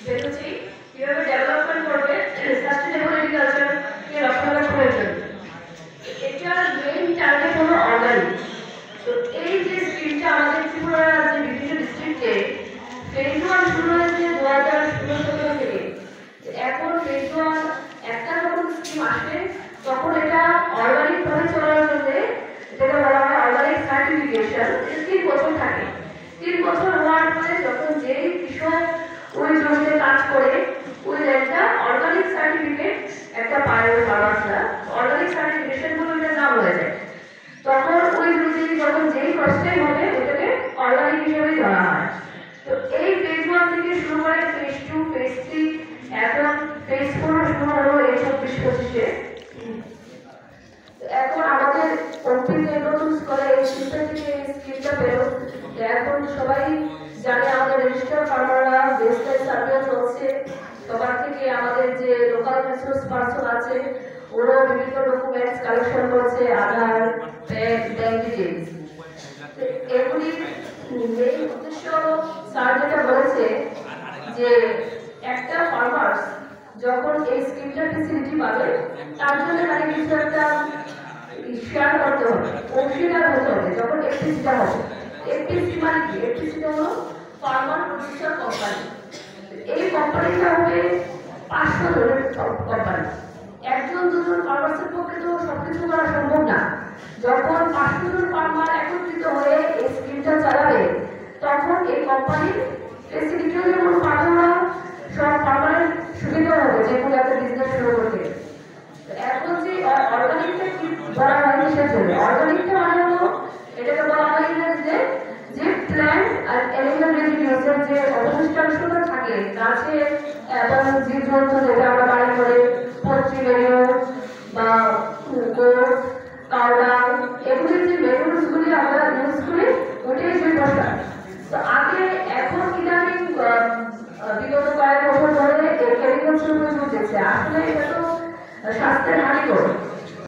সেটা কিভাবে ডেভেলপমেন্ট করবে সাস্টেনেবল এগ্রিকালচার কে রক্ষণাবেক্ষণের জন্য। এটার মেইন টার্গেট হলো অর্গানিক। তো এই যে স্কিমটা আমাদের ত্রিপুরা রাজ্যের বিভিন্ন ডিস্ট্রিক্টে ফেজ 1 শুরু হয়েছে 2016-17 থেকে। এখন ফেজ 1 একটা যখন স্কিম আসে তখন এটা অর্গানিক ভাবে চলার জন্য যেটা বলা হয় অর্গানিক সার্টিফিকেশন 3 বছর থাকে। 3 বছর হওয়ার পরে যখন যেই কৃষক ওই জমিতে কাজ করে ওই ল্যান্ডটা অর্গানিক সার্টিফিকেট একটা পায় ওই ফার্মার্সরা, অর্গানিক সার্টিফিকেশন বলে ওইটা নাম হয়ে যায়। তখন ওই জমি যখন যেই কষ্টই হবে ওটাকে অর্গানিক হিসেবে ধরা হয়। তো এই ফেজ 1 থেকে শুরু করে ফেজ 2, ফেজ 3, এখন ফেজ 4 শুরু হলো এই 24-25-এ। এখন আমাদের ওপিতে নতুন স্কুলে এই স্কিমটা পেল। এখন সবাই জানে আমাদের রেজিস্টার ফার্মাররা ওয়েবসাইট সার্ভে চলছে। সবার থেকে আমাদের যে লোকাল রিসোর্স পার্সন আছে ওরা বিভিন্ন ডকুমেন্টস কালেকশন করছে, আধার, ব্যাংক ডিটেলস। এগুলি মেইন উদ্দেশ্য স্যার যেটা বলেছে যে একটা ফার্মার্স যখন এই স্কিমটার ফেসিলিটি পাবে তার জন্য তাকে কিছু একটা শেয়ার করতে হবে, অংশীদার হতে হবে। যখন এফটিসিটা হবে, এফটিসি মানে কি? এফটিসিটা হলো ফার্মার প্রডিউসার কোম্পানি। এই কোম্পানিটা হবে 500 জনের কোম্পানি। একজন দুজন ফার্মার্সের পক্ষে তো সবকিছু করা সম্ভব না। যখন 500 জন ফার্মার একত্রিত হয়ে এই স্কিমটা চালাবে তখন এই কোম্পানির ফেসিলিটিও যেমন পাবে ওরা, সব ফার্মারের সুবিধা হবে যে কোনো একটা বিজনেস শুরু করতে। এখন যে অর্গানিকটা কি বলা হয় কিসের জন্য? অর্গানিকটা মানে হলো এটাকে বলা হয় যে প্ল্যান্ট আর অ্যানিমাল রেজিডিউসের যে অবশিষ্টাংশটা থাকে গাছে এবং জীবজন্তু, যেটা আমরা বাড়ি করে পোল্ট্রি ম্যানিউর বা গোট, কাউডাং, এগুলির যে ম্যানিউরসগুলি আমরা ইউজ করি ওটাই জৈব সার। তো আগে এখন ইদানিং বিগত কয়েক বছর ধরে এই কেমিক্যালস উপর জোর দিচ্ছে। আসলে এটা তো স্বাস্থ্যের হানি করে।